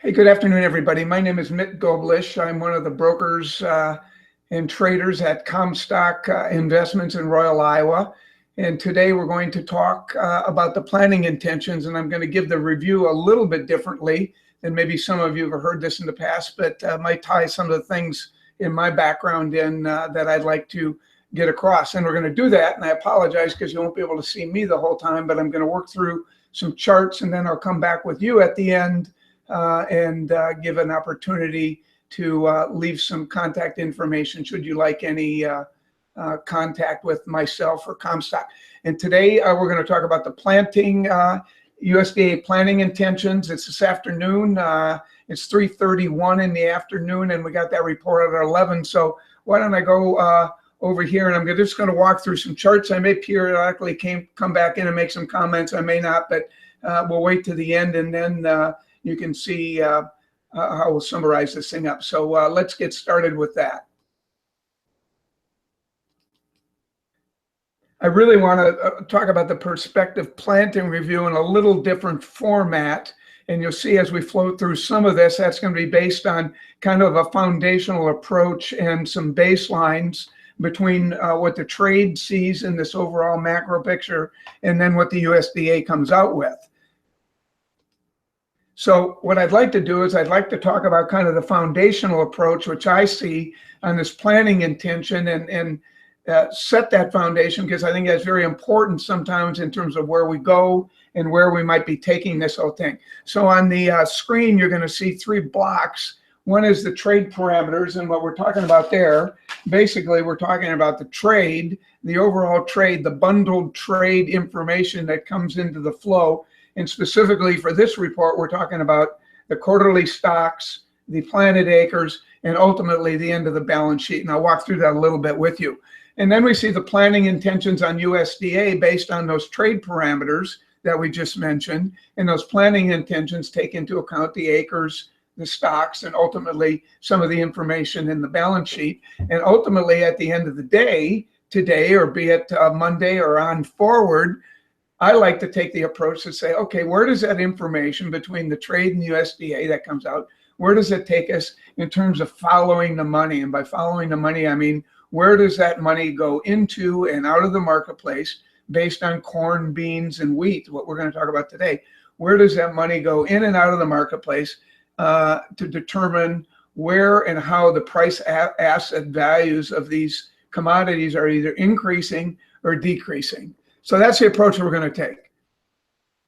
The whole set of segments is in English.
Hey, good afternoon, everybody. My name is Mitt Goblish. I'm one of the brokers and traders at Comstock Investments in Royal, Iowa. And today we're going to talk about the planning intentions, and I'm going to give the review a little bit differently than maybe some of you have heard this in the past, but might tie some of the things in my background in that I'd like to get across. And we're going to do that, and I apologize because you won't be able to see me the whole time, but I'm going to work through some charts, and then I'll come back with you at the end and give an opportunity to leave some contact information should you like any contact with myself or Comstock. And today we're going to talk about the planting USDA planning intentions. It's this afternoon. It's 3:31 in the afternoon, and we got that report at 11. So why don't I go over here, and I'm just going to walk through some charts. I may periodically come back in and make some comments. I may not, but we'll wait to the end, and then you can see how we'll summarize this thing up. So let's get started with that. I really want to talk about the Prospective planting review in a little different format. And you'll see as we flow through some of this, that's going to be based on kind of a foundational approach and some baselines between what the trade sees in this overall macro picture and then what the USDA comes out with. So what I'd like to do is I'd like to talk about kind of the foundational approach, which I see on this planning intention, and set that foundation, because I think that's very important sometimes in terms of where we go and where we might be taking this whole thing. So on the screen, you're going to see three blocks. One is the trade parameters, and what we're talking about there, basically we're talking about the trade, the overall trade, the bundled trade information that comes into the flow. And specifically for this report, we're talking about the quarterly stocks, the planted acres, and ultimately the end of the balance sheet. And I'll walk through that a little bit with you. And then we see the planning intentions on USDA based on those trade parameters that we just mentioned. And those planning intentions take into account the acres, the stocks, and ultimately some of the information in the balance sheet. And ultimately at the end of the day, today, or be it Monday or on forward, I like to take the approach to say, okay, where does that information between the trade and the USDA that comes out, where does it take us in terms of following the money? And by following the money, I mean, where does that money go into and out of the marketplace based on corn, beans, and wheat, what we're going to talk about today? Where does that money go in and out of the marketplace to determine where and how the price asset values of these commodities are either increasing or decreasing? So that's the approach we're going to take.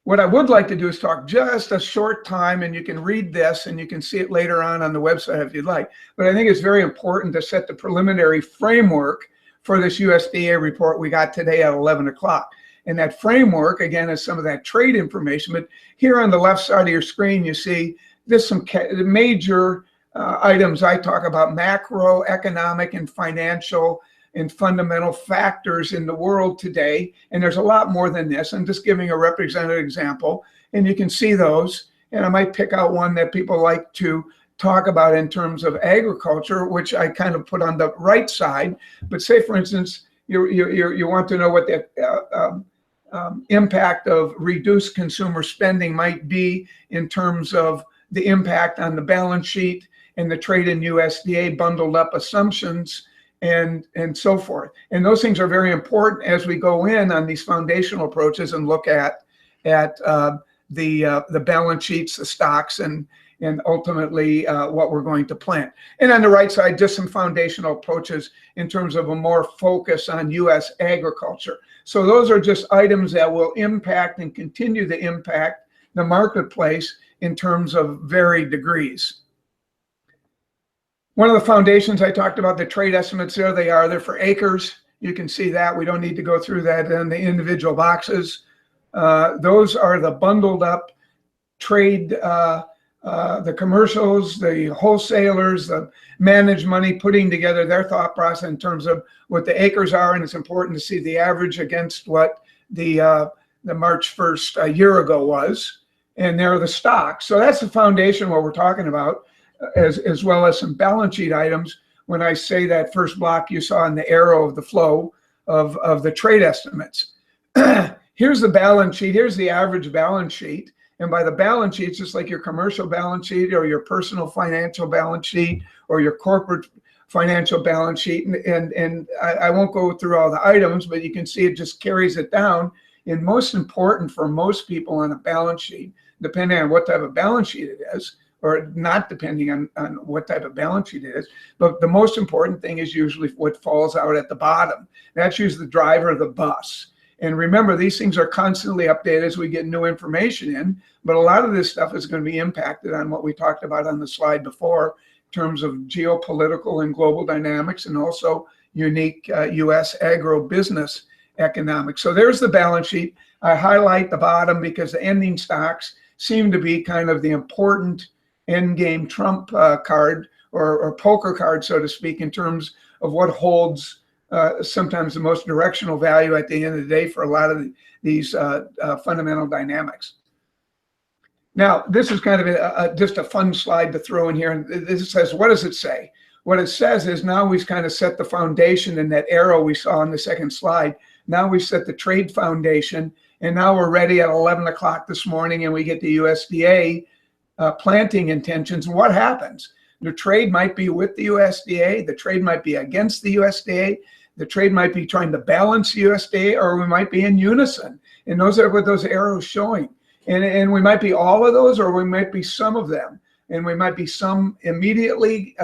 What I would like to do is talk just a short time, and you can read this and you can see it later on the website if you'd like. But I think it's very important to set the preliminary framework for this USDA report we got today at 11 o'clock. And that framework, again, is some of that trade information. But here on the left side of your screen, you see there's some major items I talk about: macroeconomic and financial and fundamental factors in the world today. And there's a lot more than this. I'm just giving a representative example, and you can see those. And I might pick out one that people like to talk about in terms of agriculture, which I kind of put on the right side. But say, for instance, you want to know what the impact of reduced consumer spending might be in terms of the impact on the balance sheet and the trade and USDA bundled up assumptions, and so forth. And those things are very important as we go in on these foundational approaches and look at the balance sheets, the stocks, and ultimately what we're going to plant. And on the right side, just some foundational approaches in terms of a more focus on U.S. agriculture. So those are just items that will impact and continue to impact the marketplace in terms of varied degrees. One of the foundations I talked about, the trade estimates, there they are. They're for acres. You can see that. We don't need to go through that in the individual boxes. Those are the bundled up trade, the commercials, the wholesalers, the managed money putting together their thought process in terms of what the acres are. And it's important to see the average against what the March 1st a year ago was. And there are the stocks. So that's the foundation what we're talking about, as well as some balance sheet items. When I say that first block you saw in the arrow of the flow of the trade estimates. Here's the balance sheet. Here's the average balance sheet. And by the balance sheet, it's just like your commercial balance sheet or your personal financial balance sheet or your corporate financial balance sheet. And I won't go through all the items, but you can see it just carries it down. And most important for most people on a balance sheet, depending on what type of balance sheet it is, or not depending on what type of balance sheet it is, but the most important thing is usually what falls out at the bottom. That's usually the driver of the bus. And remember, these things are constantly updated as we get new information in, but a lot of this stuff is going to be impacted on what we talked about on the slide before in terms of geopolitical and global dynamics, and also unique U.S. agro-business economics. So there's the balance sheet. I highlight the bottom because the ending stocks seem to be kind of the important end game trump card or poker card, so to speak, in terms of what holds sometimes the most directional value at the end of the day for a lot of these fundamental dynamics. Now, this is kind of just a fun slide to throw in here. And this says, what does it say? What it says is now we've kind of set the foundation in that arrow we saw on the second slide. Now we've set the trade foundation, and now we're ready at 11 o'clock this morning, and we get the USDA planting intentions. And what happens? The trade might be with the USDA. The trade might be against the USDA. The trade might be trying to balance USDA, or we might be in unison. And those are what those arrows showing. And we might be all of those, or we might be some of them. And we might be some immediately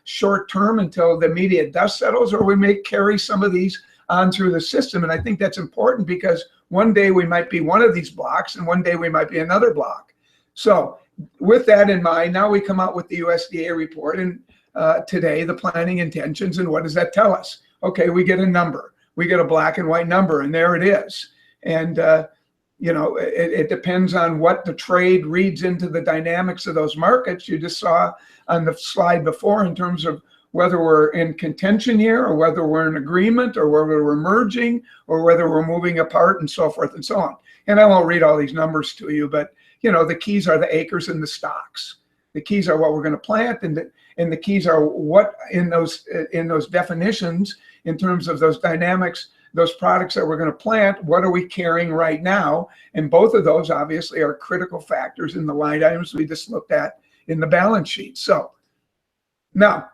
short term until the immediate dust settles, or we may carry some of these on through the system. And I think that's important because one day we might be one of these blocks and one day we might be another block. So with that in mind, now we come out with the USDA report and today, the planning intentions. And what does that tell us? Okay, we get a number. We get a black and white number, and there it is. And you know, it depends on what the trade reads into the dynamics of those markets. You just saw on the slide before in terms of whether we're in contention here, or whether we're in agreement, or whether we're merging, or whether we're moving apart, and so forth and so on. And I won't read all these numbers to you, but you know, the keys are the acres and the stocks. The keys are what we're going to plant, and the keys are what in those definitions in terms of those dynamics, those products that we're going to plant, what are we carrying right now? And both of those obviously are critical factors in the line items we just looked at in the balance sheet. So now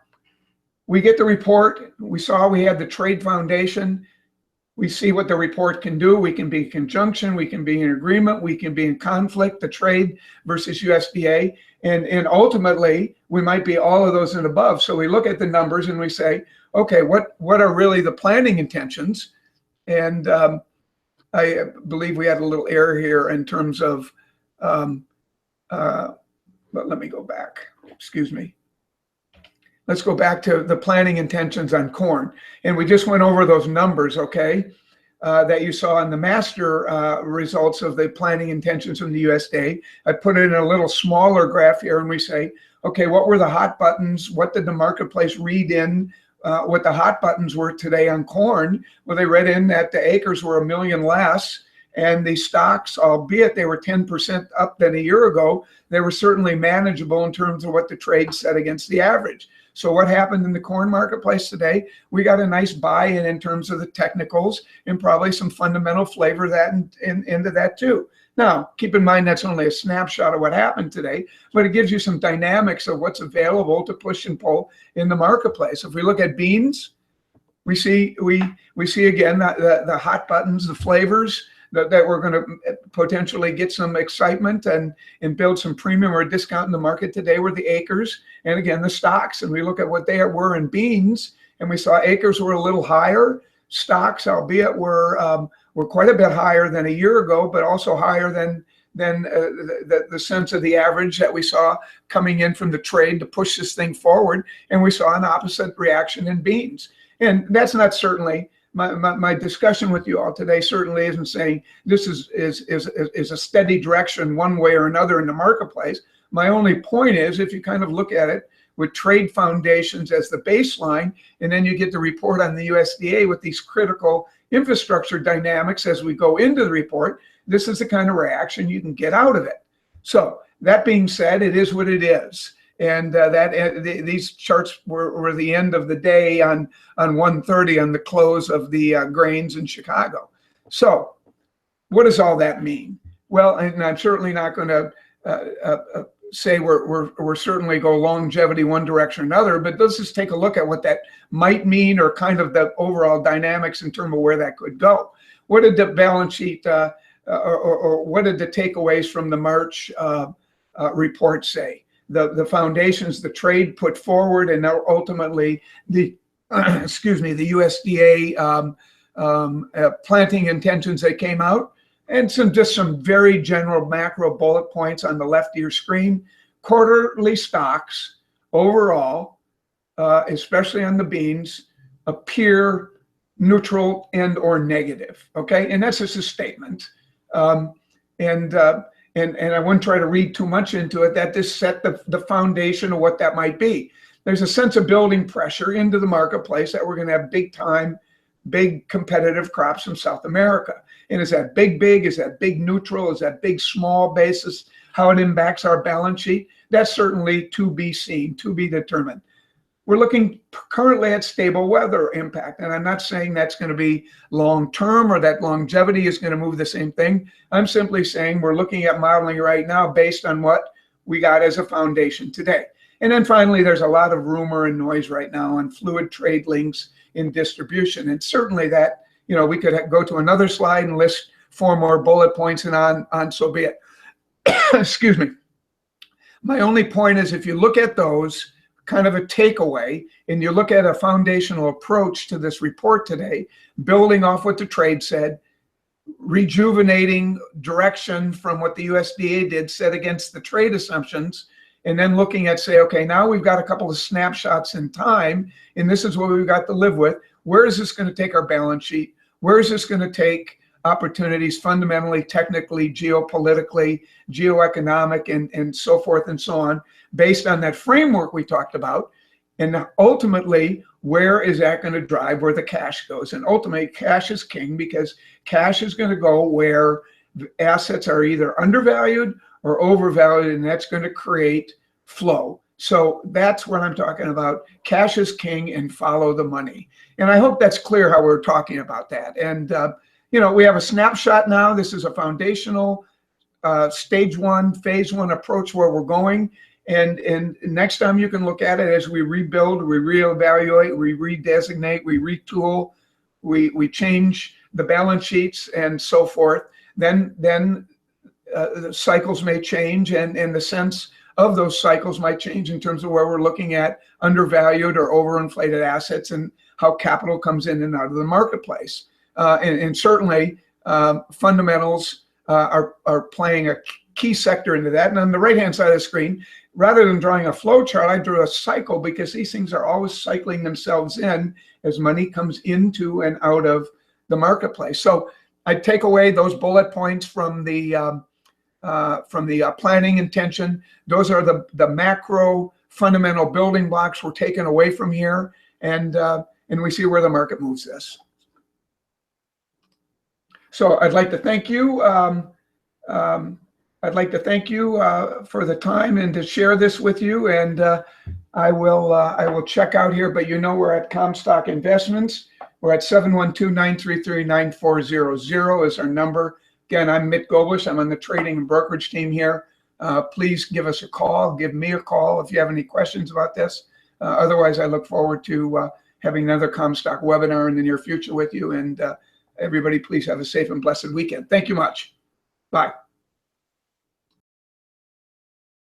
we get the report. We saw we had the trade foundation. We see what the report can do. We can be in conjunction. We can be in agreement. We can be in conflict, the trade versus USDA. And ultimately, we might be all of those and above. So we look at the numbers and we say, okay, what are really the planning intentions? And I believe we had a little error here in terms of, but let me go back. Excuse me. Let's go back to the planning intentions on corn. And we just went over those numbers, okay, that you saw in the master results of the planning intentions from the USDA. I put it in a little smaller graph here, and we say, okay, what were the hot buttons? What did the marketplace read in? What the hot buttons were today on corn? Well, they read in that the acres were 1 million less, and the stocks, albeit they were 10% up than a year ago, they were certainly manageable in terms of what the trade set against the average. So what happened in the corn marketplace today? We got a nice buy-in in terms of the technicals and probably some fundamental flavor that into that too. Now, keep in mind that's only a snapshot of what happened today, but it gives you some dynamics of what's available to push and pull in the marketplace. If we look at beans, we see again the hot buttons, the flavors that we're going to potentially get some excitement and build some premium or discount in the market today were the acres, and again the stocks. And we look at what they were in beans, and we saw acres were a little higher. Stocks, albeit were quite a bit higher than a year ago, but also higher than the sense of the average that we saw coming in from the trade to push this thing forward. And we saw an opposite reaction in beans. And that's not certainly my discussion with you all today. Certainly isn't saying this is a steady direction one way or another in the marketplace. My only point is, if you kind of look at it with trade foundations as the baseline, and then you get the report on the USDA with these critical infrastructure dynamics as we go into the report, this is the kind of reaction you can get out of it. So that being said, it is what it is. And these charts were the end of the day on 1:30 on the close of the grains in Chicago. So what does all that mean? Well, and I'm certainly not going to say we're certainly go longevity one direction or another, but let's just take a look at what that might mean, or kind of the overall dynamics in terms of where that could go. What did the balance sheet or what did the takeaways from the March report say? The foundations, the trade put forward, and now ultimately the excuse me, the USDA planting intentions that came out, and just some very general macro bullet points on the left of your screen. Quarterly stocks overall, especially on the beans, appear neutral and or negative. Okay, and that's just a statement. And I wouldn't try to read too much into it. That just set the foundation of what that might be. There's a sense of building pressure into the marketplace that we're going to have big competitive crops from South America. And is that big? Is that big neutral? Is that big small basis? How it impacts our balance sheet? That's certainly to be seen, to be determined. We're looking currently at stable weather impact. And I'm not saying that's going to be long term or that longevity is going to move the same thing. I'm simply saying we're looking at modeling right now based on what we got as a foundation today. And then finally, there's a lot of rumor and noise right now on fluid trade links in distribution. And certainly that, we could go to another slide and list 4 more bullet points, and on so be it. Excuse me. My only point is, if you look at those, kind of a takeaway, and you look at a foundational approach to this report today, building off what the trade said, rejuvenating direction from what the USDA did set against the trade assumptions, and then looking at, say, okay, now we've got a couple of snapshots in time, and this is what we've got to live with. Where is this going to take our balance sheet? Where is this going to take opportunities fundamentally, technically, geopolitically, geoeconomic, and so forth and so on, based on that framework we talked about? And ultimately, where is that going to drive where the cash goes? And ultimately, cash is king, because cash is going to go where assets are either undervalued or overvalued, and that's going to create flow. So that's what I'm talking about. Cash is king, and follow the money. And I hope that's clear how we're talking about that. And we have a snapshot now. This is a foundational stage 1, phase 1 approach where we're going. And next time you can look at it as we rebuild, we reevaluate, we redesignate, we retool, we change the balance sheets and so forth. Then the cycles may change, and the sense of those cycles might change in terms of where we're looking at undervalued or overinflated assets and how capital comes in and out of the marketplace. And certainly fundamentals are playing a key sector into that. And on the right-hand side of the screen, rather than drawing a flow chart, I drew a cycle, because these things are always cycling themselves in as money comes into and out of the marketplace. So I take away those bullet points from the planning intention. Those are the macro fundamental building blocks we're taking away from here, and we see where the market moves this. So I'd like to thank you. I'd like to thank you for the time and to share this with you. And I will check out here, but we're at Comstock Investments. We're at 712-933-9400 is our number. Again, I'm Mitt Goblish. I'm on the trading and brokerage team here. Please give us a call. Give me a call if you have any questions about this. Otherwise, I look forward to having another Comstock webinar in the near future with you. And everybody, please have a safe and blessed weekend. Thank you much. Bye.